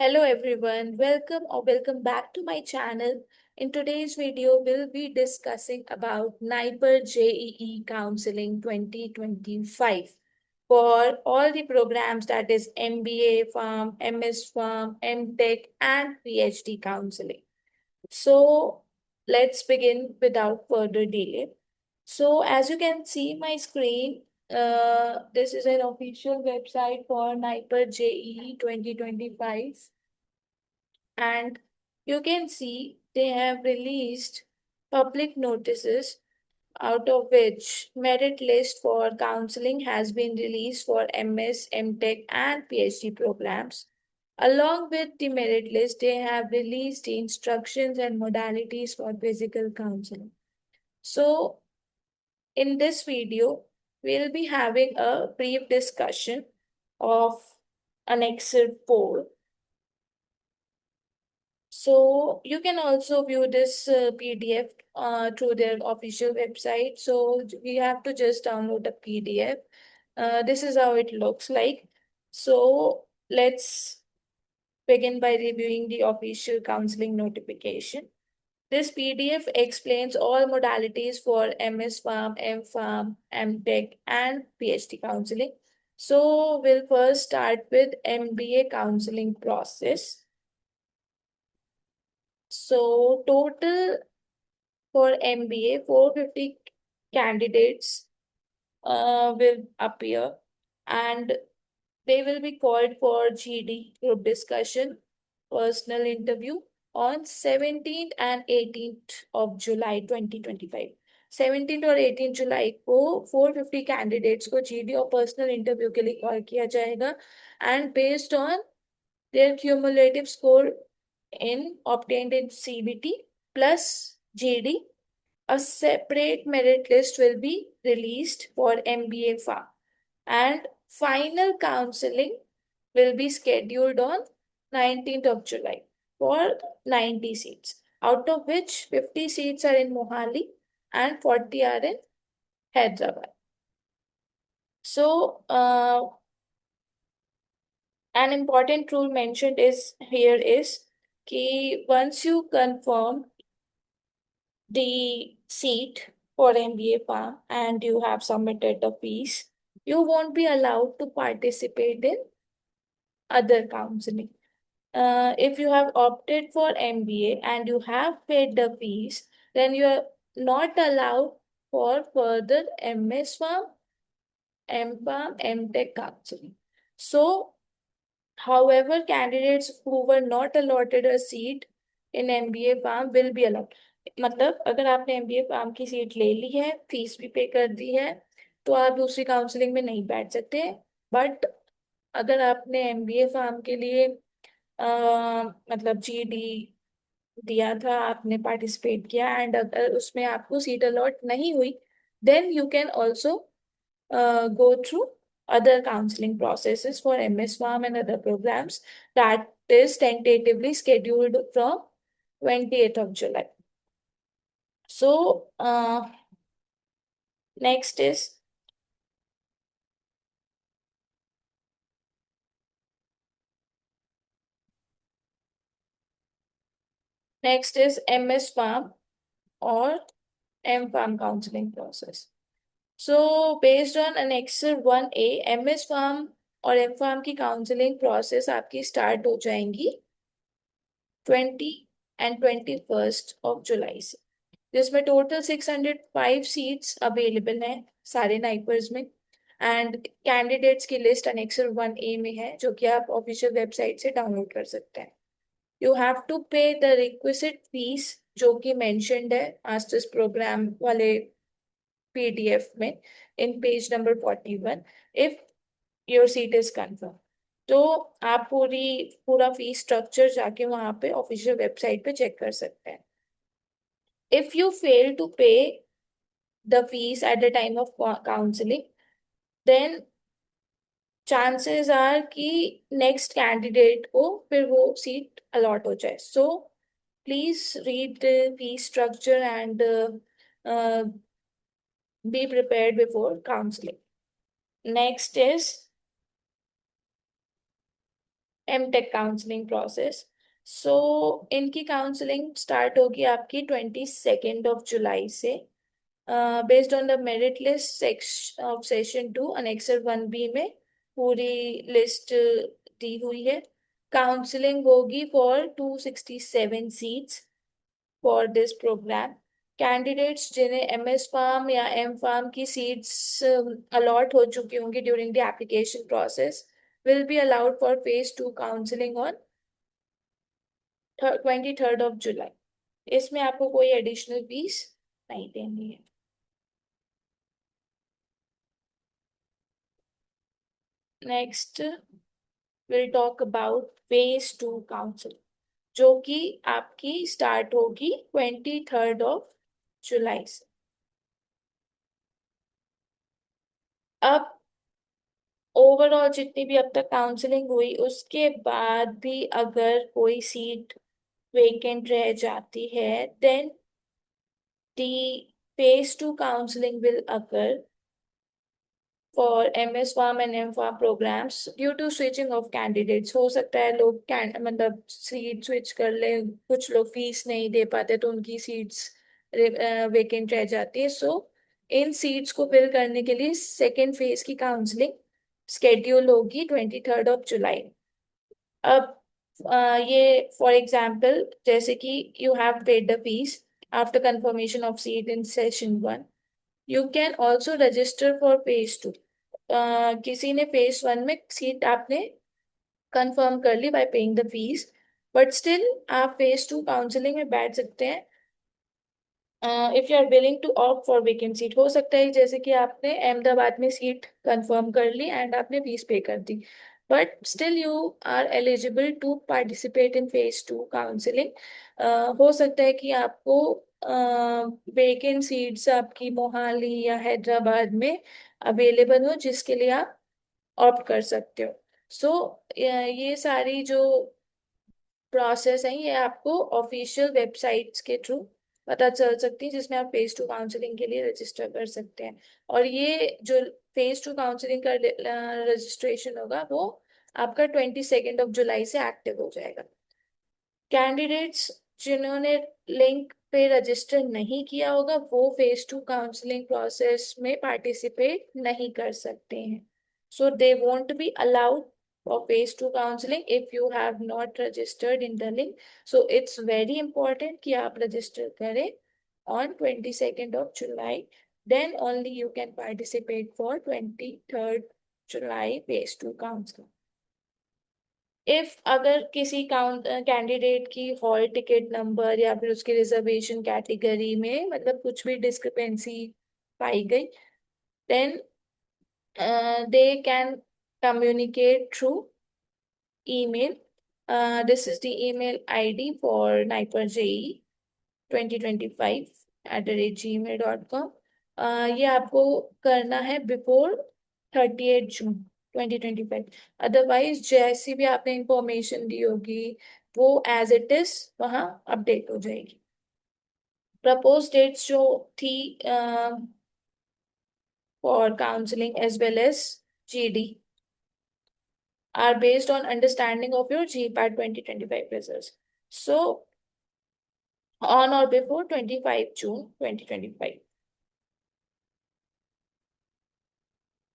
Hello everyone, welcome back to my channel. In today's video, we'll be discussing about NIPER JEE Counseling 2025 for all the programs that is MBA Farm, MS Farm, MTech and PhD counseling. So let's begin without further delay. So as you can see my screen, this is an official website for NIPER JEE 2025 and you can see they have released public notices out of which merit list for counseling has been released for MS, MTech and PhD programs. Along with the merit list, they have released the instructions and modalities for physical counseling. So in this video, we'll be having a brief discussion of Annexure 4. So you can also view this PDF through their official website. So we have to just download the PDF. This is how it looks like. So let's begin by reviewing the official counseling notification. This PDF explains all modalities for MS Pharm, M Pharm, MTech, and PhD counseling. So we'll first start with MBA counseling process. So total for MBA, 450 candidates will appear and they will be called for GD group discussion, personal interview on 17th and 18th of July 2025. 17th और 18 जुलाई को 450 candidates को GD और personal interview के लिए call किया जाएगा and based on their cumulative score in obtained in CBT plus GD, a separate merit list will be released for MBA Pharm and final counseling will be scheduled on 19th of July for 90 seats, out of which 50 seats are in Mohali and 40 are in Hyderabad. So, an important rule mentioned is here is कि once you confirm the seat for MBA Pharm and you have submitted the fees, you won't be allowed to participate in other counseling. If you have opted for MBA and you have paid the fees, then you are not allowed for further MS Pharm, M Pharm, MTech counseling. So, however, candidates who were not allotted a seat in MBA Pharm will be allowed. मतलब अगर आपने MBA Pharm की seat ले ली है, fees भी पे कर दी है, तो आप दूसरी काउंसलिंग में नहीं बैठ सकते। बट अगर आपने MBA Pharm के लिए मतलब GD दिया था, आपने पार्टिसिपेट किया एंड अगर उसमें आपको सीट अलॉट नहीं हुई, then you can also go through other counseling processes for MS Pharm and other programs that is tentatively scheduled from 28th of July. So, next is MS Pharm or M Pharm counseling process. So, based on Annexure 1A, MS Pharm और M Pharm की counseling process आपकी start हो जाएंगी 20 and 21st of July से, जिसमें total 605 seats available हैं सारे NIPERs में एंड कैंडिडेट्स की लिस्ट अनेक्सर 1A में है, जो कि आप ऑफिशियल वेबसाइट से डाउनलोड कर सकते हैं. यू हैव टू पे द रिक्विजिट फीस जो कि मेंशन्ड है मास्टर्स प्रोग्राम वाले पीडीएफ में इन page number 41 if your seat is confirm. तो आप पूरा फीस स्ट्रक्चर जाके वहां पे ऑफिशियल वेबसाइट पे चेक कर सकते हैं. If you fail to pay the fees at the time of counseling, then chances are कि next candidate को फिर वो seat allot हो जाए. So please read the fee structure and be prepared before counseling. Next is MTech counselling process. So इनकी counselling start होगी आपकी 22 जुलाई से। Based on the merit list section of session 2 annexure 1B में पूरी लिस्ट दी हुई है। काउंसलिंग होगी for 267 seats for this programme. Candidates जिन्हें एमएस फार्म या एम फार्म की सीट्स अलॉट हो चुकी होंगी during the application process will be allowed for phase 2 counselling on 23 July. इसमें आपको कोई एडिशनल फीस नहीं देनी है। Next will talk about phase 2 counselling, जो कि आपकी स्टार्ट होगी 23 जुलाई से। अब ओवरऑल जितनी भी अब तक काउंसलिंग हुई उसके बाद भी अगर कोई सीट वेकेंट रह जाती है, then the phase 2 counselling will occur for MS pharm and M pharm programmes due to switching off candidates. हो सकता है लोग मतलब सीट स्विच कर ले, कुछ लोग फीस नहीं दे पाते तो उनकी सीट्स वेकेंट रह जाती है। सो इन सीट्स को फिल करने के लिए सेकेंड फेज की काउंसलिंग स्केड्यूल होगी 23 जुलाई। अब ये फॉर एग्जाम्पल जैसे कि you have paid the fees after confirmation of seat in session 1, you can also register for phase 2। किसी ने फेज 1 में सीट आपने कंफर्म कर ली by paying the fees, but still आप फेज 2 काउंसलिंग में बैठ सकते हैं if you are willing to opt for vacant seat. हो सकता है जैसे कि आपने अहमदाबाद में सीट कंफर्म कर ली एंड आपने फीस पे कर दी, but still you are eligible to participate in phase 2 counselling. हो सकता है कि आपको वेकेंट सीट्स आपकी मोहाली या हैदराबाद में अवेलेबल हो जिसके लिए आप ऑप्ट कर सकते हो। सो ये सारी जो प्रोसेस है ये आपको ऑफिशियल वेबसाइट्स के थ्रू पता चल सकती है, जिसमें आप फेज 2 काउंसलिंग के लिए रजिस्टर कर सकते हैं। और ये जो फेज 2 काउंसलिंग का रजिस्ट्रेशन होगा वो आपका 22 जुलाई से एक्टिव हो जाएगा। कैंडिडेट्स जिन्होंने लिंक पे रजिस्टर नहीं किया होगा वो फेज 2 काउंसलिंग प्रोसेस में पार्टिसिपेट नहीं कर सकते हैं। So they won't be allowed for phase 2 counseling if you have not registered in the link. So it's very important कि आप register करें on 22 July, then only you can participate for 23 July phase 2 counseling. If अगर किसी candidate की hall ticket number या फिर उसकी reservation category में मतलब कुछ भी डिस्क्रिपेंसी पाई गई, then they can communicate through email. This is the email ID for NIPER JEE 2025@gmail.com. ये आपको करना है बिफोर 38 जून 2025। अदरवाइज जैसी भी आपने इंफॉर्मेशन दी होगी वो एज इट इज वहाँ अपडेट हो जाएगी। प्रपोज डेट्स जो थी for counselling as well as GD are based on understanding of your GPAT 2025 results. So, on or before 25 June 2025.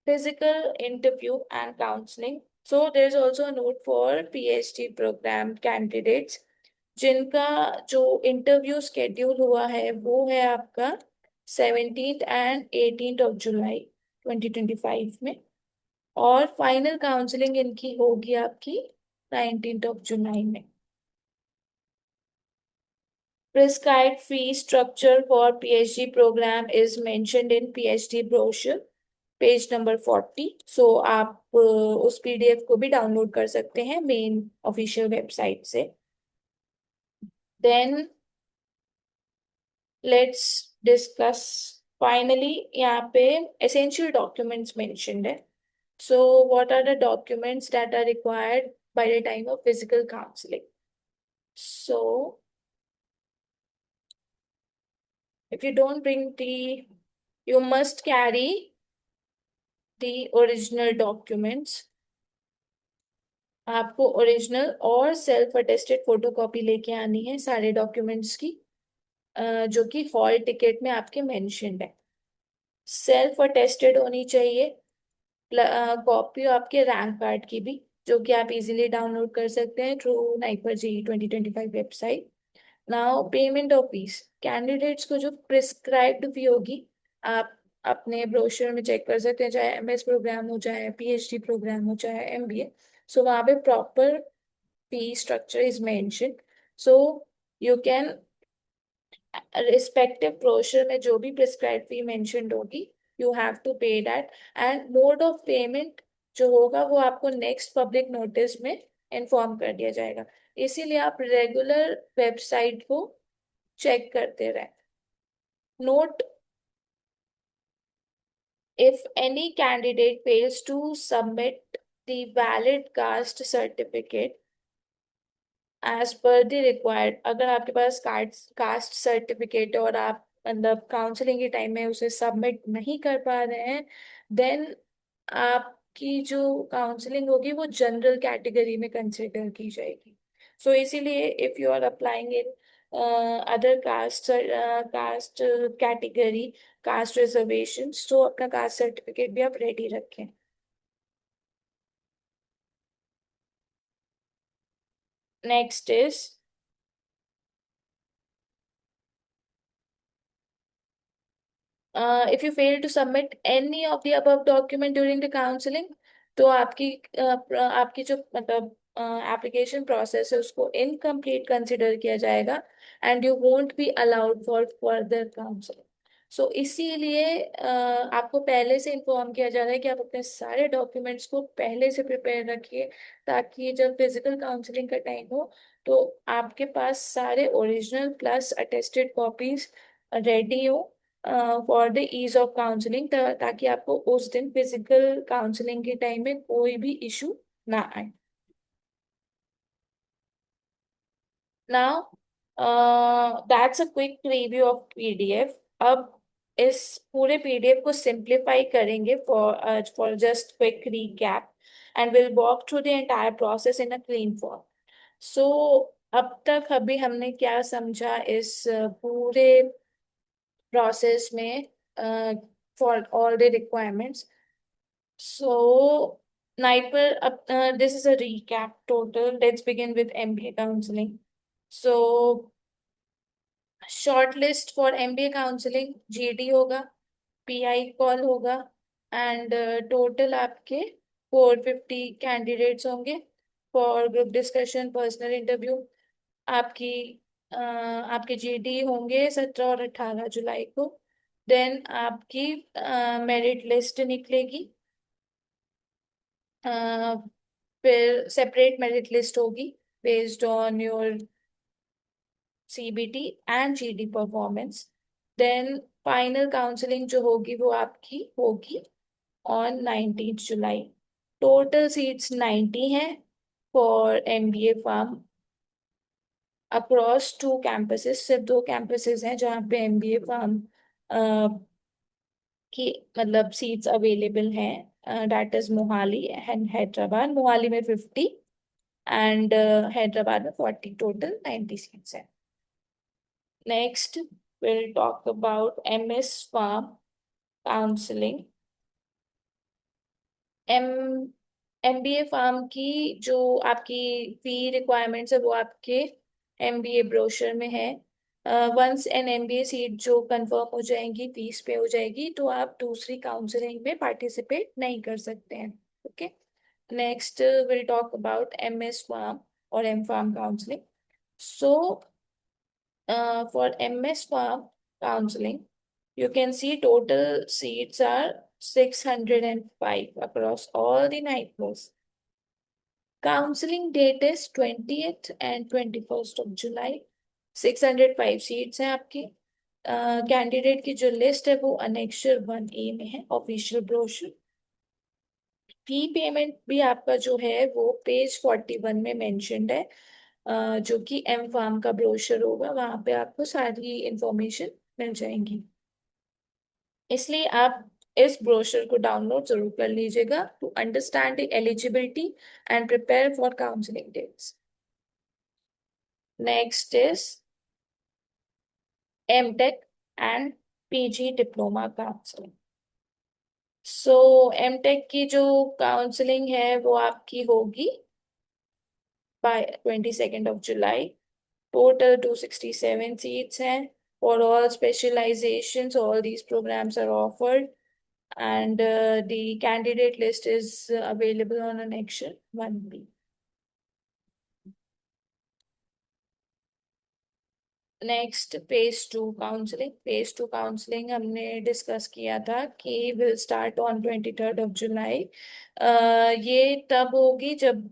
Physical interview and counseling. So, there's also a note for PhD program candidates जिनका जो interview schedule हुआ है वो है आपका 17th and 18th of July 2025 में, और final counselling इनकी होगी आपकी 19th of July में। Prescribed fee structure for PhD program is mentioned in PhD brochure, page number 40। So आप उस PDF को भी डाउनलोड कर सकते हैं मेन ऑफिशियल वेबसाइट से। देन लेट्स डिस्कस फाइनली यहाँ पे एसेंशियल डॉक्यूमेंट्स मेंशन्ड है। So what are the documents that are required by the time of physical counselling? So if you don't bring you must carry the original documents आपको original और self attested photocopy लेके आनी है सारे documents की, जो कि हॉल टिकट में आपके मेंशन्ड है। सेल्फ अटेस्टेड होनी चाहिए। कॉपी आपके रैंक कार्ड की भी, जो कि आप इजीली डाउनलोड कर सकते हैं through NIPER JEE 2025 website. Now payment of fees, candidates को जो प्रिस्क्राइब्ड फी होगी, आप अपने ब्रोशर में चेक कर सकते हैं, चाहे एमएस प्रोग्राम हो, चाहे पीएचडी प्रोग्राम हो, चाहे एमबीए। सो वहाँ पे proper fee structure is mention. So you can respective brochure में जो भी प्रिस्क्राइब फी मेंशन्ड होगी, यू हैव टू पे that. And mode of payment जो होगा वो आपको नेक्स्ट पब्लिक नोटिस में इन्फॉर्म कर दिया जाएगा। इसीलिए आप रेगुलर वेबसाइट को चेक करते रहें। Note, if any candidate fails to submit the valid caste certificate as per the required, अगर आपके पास कास्ट सर्टिफिकेट है और आप मतलब काउंसलिंग के टाइम में उसे सबमिट नहीं कर पा रहे हैं, देन आपकी जो काउंसलिंग होगी वो जनरल कैटेगरी में कंसिडर की जाएगी। सो इसीलिए if you are applying in other caste category, caste reservation, तो अपना कास्ट सर्टिफिकेट भी आप रेडी रखें। Next is, if you fail to submit any of the above document during the counseling, तो आपकी जो मतलब एप्लीकेशन प्रोसेस है उसको इनकम्प्लीट कंसिडर किया जाएगा, and you won't be allowed for further counselling. So इसीलिए आपको पहले से इन्फॉर्म किया जा रहा है कि आप अपने सारे डॉक्यूमेंट्स को पहले से प्रिपेयर रखिए, ताकि जब फिजिकल काउंसलिंग का टाइम हो तो आपके पास सारे original plus attested copies ready हो for the ease of counselling, ताकि आपको उस दिन फिजिकल काउंसलिंग के टाइम में कोई भी इशू ना आए। Now that's a quick review of PDF. अब इस पूरे पीडीएफ को सिंप्लीफाई करेंगे for just quick recap, and will walk through the entire process in a clean form. So अब तक अभी हमने क्या समझा इस पूरे प्रोसेस में, for all the requirements. So, Nightmare, this is a recap total. Let's begin with MBA counseling. So, shortlist for MBA counseling, GD होगा, PI कॉल होगा, एंड टोटल आपके 450 कैंडिडेट्स होंगे for group discussion, personal interview. आपकी आपके GD होंगे 17 और 18 जुलाई को। Then आपकी मेरिट लिस्ट निकलेगी, फिर सेपरेट मेरिट लिस्ट होगी based on your CBT and GD performance. Then final counselling जो होगी वो आपकी होगी ऑन 19 जुलाई। टोटल सीट्स 90 हैं for MBA pharm across 2 campuses. सिर्फ 2 कैंपसेस हैं जहाँ पे एमबीए फार्म की मतलब सीट्स अवेलेबल हैं, that is Mohali and Hyderabad. Mohali में 50 एंड हैदराबाद में 40, टोटल 90 सीट्स हैं। Next will talk about MS pharm counselling. M MBA pharm की जो आपकी फी रिक्वायरमेंट्स है वो आपके एमबीए ब्रोशर में है। वंस एन एमबीए सीट जो कंफर्म हो जाएंगी, फीस पे हो जाएगी, तो आप दूसरी काउंसलिंग में पार्टिसिपेट नहीं कर सकते हैं। Okay, next will talk about MS pharm और M pharm counselling. So for MS Farm counseling, you can see total seats are 605 across all the nights. Counseling date is 20th and 21st of July. 605 seats हैं आपकी। Candidate की जो list है वो अनेक्शर 1A में है, official brochure. Fee payment भी आपका जो है वो पेज 41 में मेंशन्ड है, जो कि एम फार्म का ब्रोशर होगा, वहां पे आपको सारी इंफॉर्मेशन मिल जाएंगी। इसलिए आप इस ब्रोशर को डाउनलोड जरूर कर लीजिएगा to understand the eligibility and prepare for counselling dates. Next is MTech and PG diploma counselling. So MTech की जो काउंसलिंग है वो आपकी होगी बाय 22 Total 267 seats हैं. For all specializations, all these programs are offered, and the candidate list is available on Annexure 1B. Next phase 2 counselling हमने discuss किया था कि will start on 23rd of July. ये तब होगी जब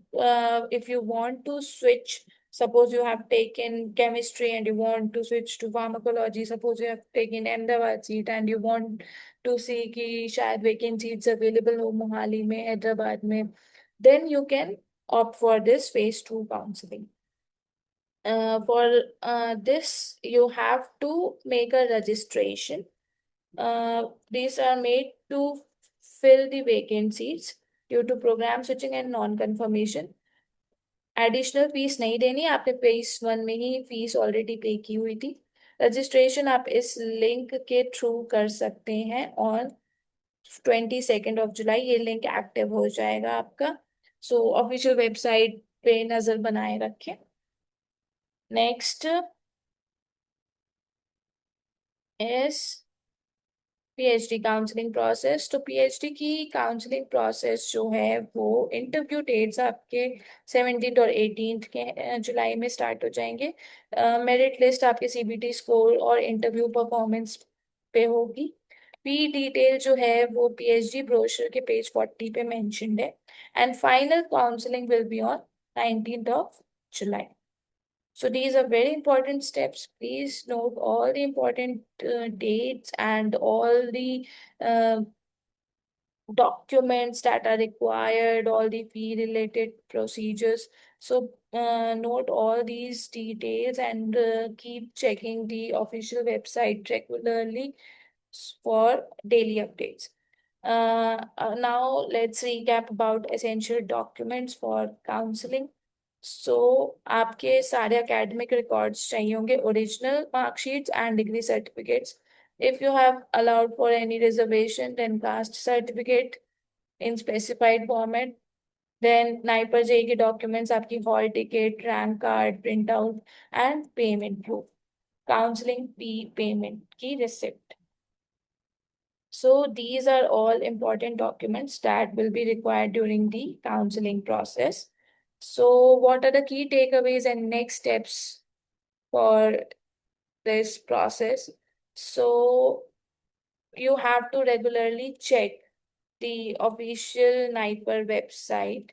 if you want to switch, suppose you have taken chemistry and you want to switch to pharmacology, suppose you have taken Ahmedabad seat and you want to see कि शायद vacant seats available हो मोहाली में, हैदराबाद में, then you can opt for this phase 2 counseling. For this, you have to make a registration. These are made to fill the vacancies due to program switching and non-confirmation. Additional fees नहीं देनी, आपने phase 1 में ही fees already पे की हुई थी. Registration आप इस लिंक के थ्रू कर सकते हैं ऑन 22nd of July. ये लिंक एक्टिव हो जाएगा आपका. सो ऑफिशियल वेबसाइट पे नजर बनाए रखें. Next is PhD counselling process. तो पीएचडी की काउंसलिंग प्रोसेस जो है वो इंटरव्यू डेट्स आपके 17th और 18th के जुलाई में स्टार्ट हो जाएंगे. मेरिट लिस्ट आपके सीबीटी स्कोर और इंटरव्यू परफॉर्मेंस पे होगी. फी डिटेल जो है वो पीएचडी ब्रोशर के पेज 40 पे मेंशन्ड है. And final counselling will be on 19th of July. So these are very important steps. Please note all the important dates and all the uh, documents that are required, all the fee related procedures. So note all these details and keep checking the official website regularly for daily updates. Now let's recap about essential documents for counseling. आपके सारे academic records चाहिए होंगे, original mark sheets and degree certificates. If you have allowed for any reservation, then caste certificate in specified format. Then NIPER JEE के documents आपकी hall ticket, rank card, printout and payment proof. Counseling fee payment की receipt. So these are all important documents that will be required during the counseling process. So what are the key takeaways and next steps for this process? So you have to regularly check the official NIPER website,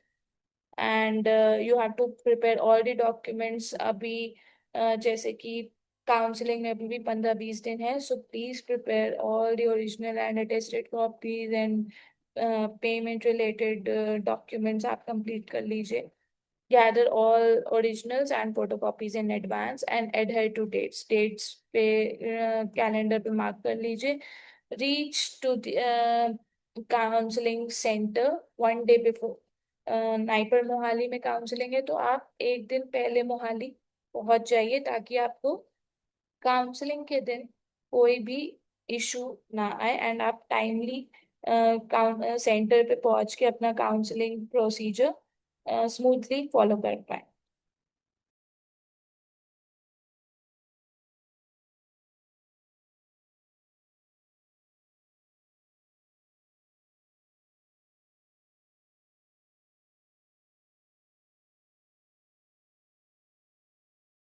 and you have to prepare all the documents. अभी जैसे कि counselling में अभी भी 15-20 दिन है, so please prepare all the original and attested copies and payment related documents आप complete कर लीजिए. Gather all originals and photocopies in advance and adhere to dates. Dates पे calendar पे mark कर लीजिए. Reach to the counseling center 1 day before. NIPER Mohali में counselling है तो आप एक दिन पहले मोहाली पहुंच जाइए ताकि आपको काउंसलिंग के दिन कोई भी इशू ना आए एंड आप टाइमली सेंटर पे पहुंच के अपना काउंसलिंग प्रोसीजर स्मूथली फॉलो कर पाए.